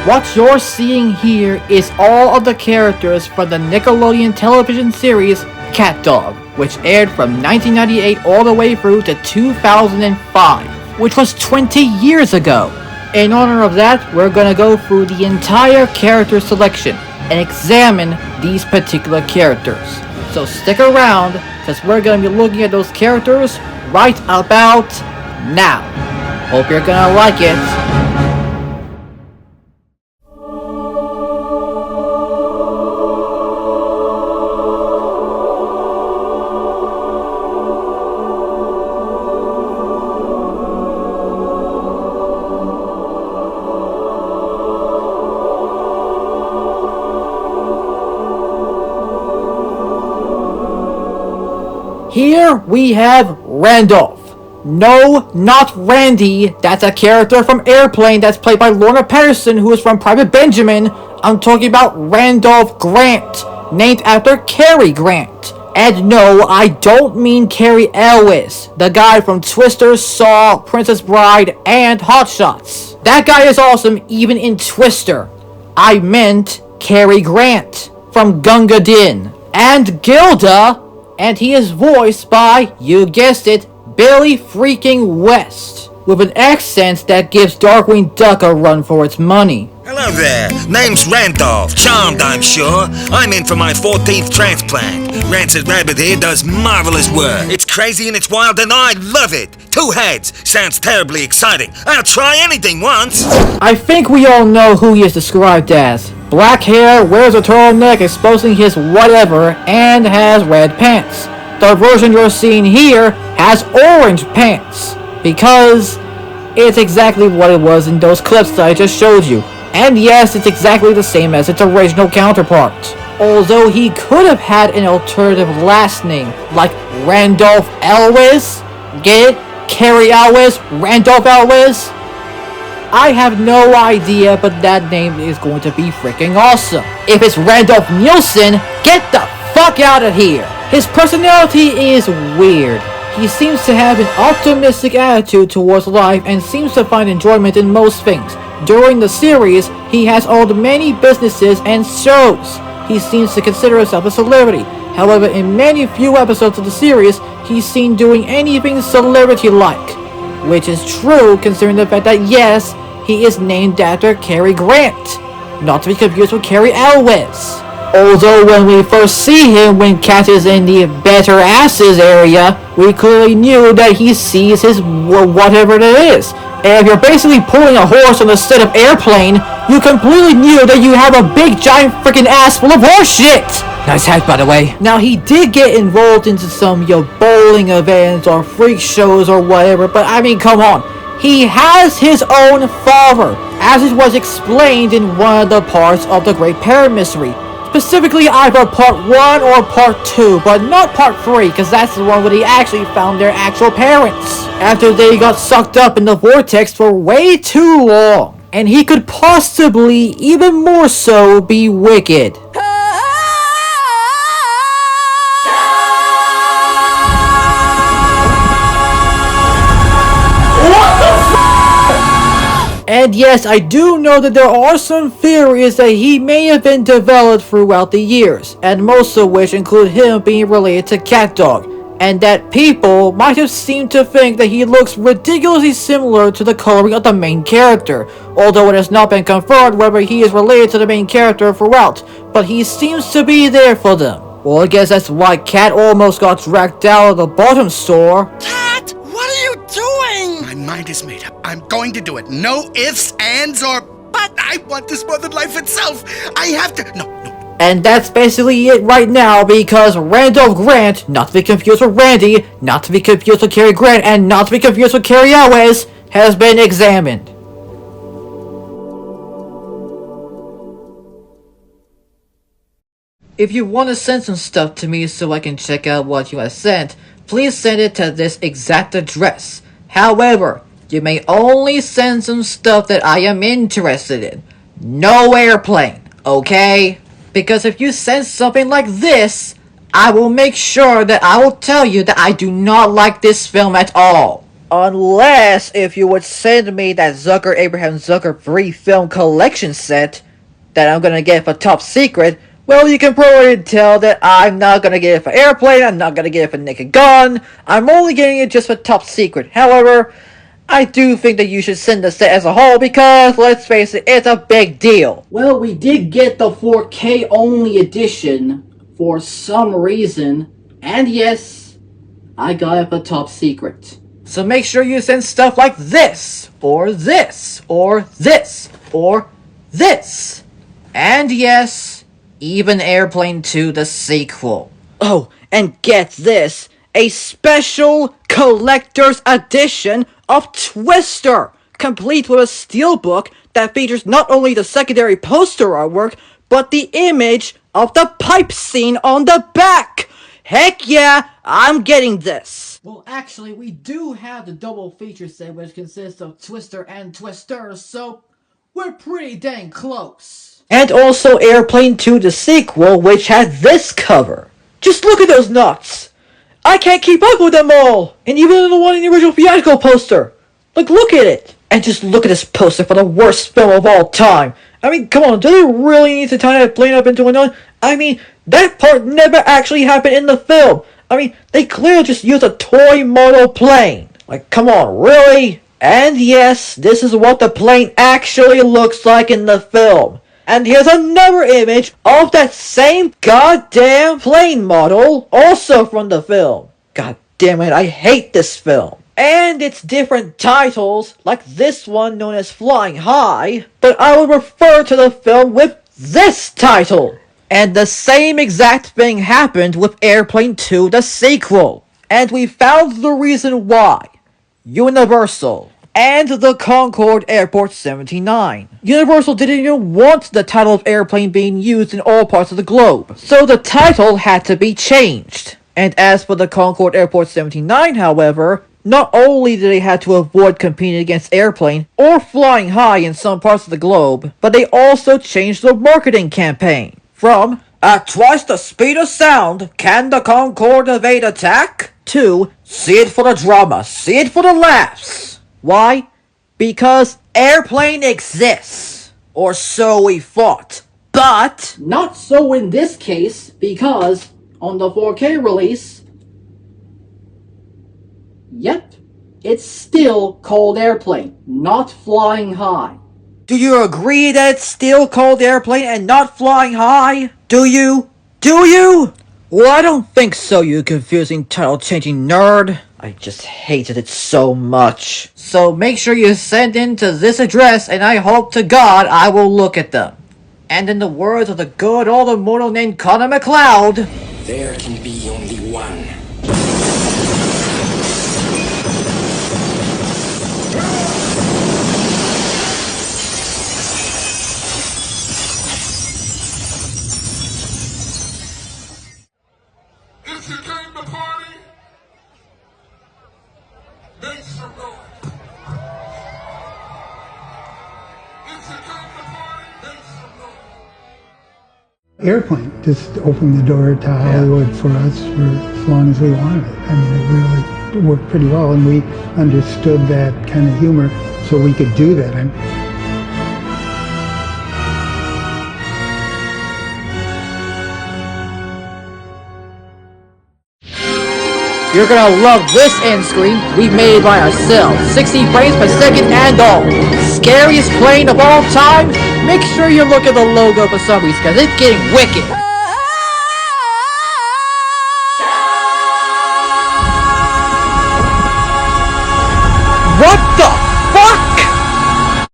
What you're seeing here is all of the characters from the Nickelodeon television series CatDog, which aired from 1998 all the way through to 2005, which was 20 years ago. In honor of that, we're gonna go through the entire character selection and examine these particular characters. So stick around, because we're gonna be looking at those characters right about now. Hope you're gonna like it. Here we have Randolph. No, not Randy. That's a character from Airplane that's played by Lorna Patterson, who is from Private Benjamin. I'm talking about Randolph Grant, named after Cary Grant. And no, I don't mean Cary Elwes, the guy from Twister, Saw, Princess Bride, and Hot Shots. That guy is awesome even in Twister. I meant Cary Grant from Gunga Din and Gilda. And he is voiced by, you guessed it, Billy freaking West, with an accent that gives Darkwing Duck a run for its money. Hello there, name's Randolph, charmed I'm sure. I'm in for my 14th transplant. Rancid Rabbit here does marvelous work. It's crazy and it's wild and I love it. 2 heads, sounds terribly exciting. I'll try anything once. I think we all know who he is described as. Black hair, wears a turtleneck exposing his whatever, and has red pants. The version you're seeing here has orange pants, because it's exactly what it was in those clips that I just showed you. And yes, it's exactly the same as its original counterpart. Although he could have had an alternative last name, like Randolph Elwes. Get it? Cary Elwes, Randolph Elwes. I have no idea, but that name is going to be freaking awesome. If it's Randolph Nielsen, get the fuck out of here. His personality is weird. He seems to have an optimistic attitude towards life and seems to find enjoyment in most things. During the series, he has owned many businesses and shows. He seems to consider himself a celebrity. However, in many few episodes of the series, he's seen doing anything celebrity-like. Which is true considering the fact that yes, he is named after Cary Grant, not to be confused with Cary Elwes. Although when we first see him when Cat is in the better asses area, we clearly knew that he sees his whatever it is. And if you're basically pulling a horse on the set of Airplane, you completely knew that you have a big giant freaking ass full of horse shit! Nice hat, by the way. Now, he did get involved into some, bowling events or freak shows or whatever, but I mean, come on. He has his own father, as it was explained in one of the parts of the Great Mystery. Specifically either part 1 or part 2, but not part 3, because that's the one where they actually found their actual parents, after they got sucked up in the vortex for way too long. And he could possibly, even more so, be wicked. And yes, I do know that there are some theories that he may have been developed throughout the years, and most of which include him being related to CatDog, and that people might have seemed to think that he looks ridiculously similar to the coloring of the main character, although it has not been confirmed whether he is related to the main character throughout, but he seems to be there for them. Well, I guess that's why Cat almost got dragged out of the bottom store. Cat, what are you doing? My mind is made up. I'm going to do it. No ifs, ands, or but. I want this more than life itself. I have to. No. And that's basically it right now, because Randolph Grant, not to be confused with Randy, not to be confused with Cary Grant, and not to be confused with Cary Elwes, has been examined. If you want to send some stuff to me so I can check out what you have sent, please send it to this exact address. However, you may only send some stuff that I am interested in. No Airplane, okay? Because if you send something like this, I will make sure that I will tell you that I do not like this film at all. Unless if you would send me that Zucker Abraham Zucker 3 film collection set that I'm gonna get for Top Secret, well, you can probably tell that I'm not gonna get it for Airplane, I'm not gonna get it for Naked Gun, I'm only getting it just for Top Secret. However, I do think that you should send the set as a whole because, let's face it, it's a big deal. Well, we did get the 4K only edition for some reason, and yes, I got it for Top Secret. So make sure you send stuff like this, or this, or this, or this. And yes, even Airplane 2 the sequel. Oh, and get this, a special collector's edition of Twister, complete with a steelbook that features not only the secondary poster artwork, but the image of the pipe scene on the back. Heck yeah, I'm getting this. Well, actually, we do have the double feature set, which consists of Twister and Twister, so we're pretty dang close. And also Airplane 2 the sequel, which had this cover. Just look at those nuts. I can't keep up with them all. And even the one in the original theatrical poster. Like, look at it. And just look at this poster for the worst film of all time. I mean, come on, do they really need to tie that plane up into another? I mean, that part never actually happened in the film. I mean, they clearly just used a toy model plane. Like, come on, really? And yes, this is what the plane actually looks like in the film. And here's another image of that same goddamn plane model, also from the film. God damn it, I hate this film. And its different titles, like this one known as Flying High, but I would refer to the film with this title. And the same exact thing happened with Airplane 2 the sequel. And we found the reason why. Universal. And the Concorde Airport 79. Universal didn't even want the title of Airplane being used in all parts of the globe, so the title had to be changed. And as for the Concorde Airport 79, however, not only did they have to avoid competing against Airplane or Flying High in some parts of the globe, but they also changed the marketing campaign from "At twice the speed of sound, can the Concorde evade attack?" to "See it for the drama, see it for the laughs." Why? Because Airplane exists. Or so we thought. But not so in this case, because on the 4K release, yep, it's still called Airplane, not Flying High. Do you agree that it's still called Airplane and not Flying High? Do you? Do you? Well, I don't think so, you confusing title-changing nerd. I just hated it so much. So make sure you send in to this address, and I hope to God I will look at them. And in the words of the good old immortal named Connor McLeod, there can be only one. If you came to party, make some noise. If you came to party, make some noise. Airplane just opened the door to Hollywood for us for as long as we wanted it. I mean, it really worked pretty well, and we understood that kind of humor, so we could do that. you're gonna love this end screen we made by ourselves. 60 frames per second and all. Scariest plane of all time? Make sure you look at the logo for some reason, because it's getting wicked.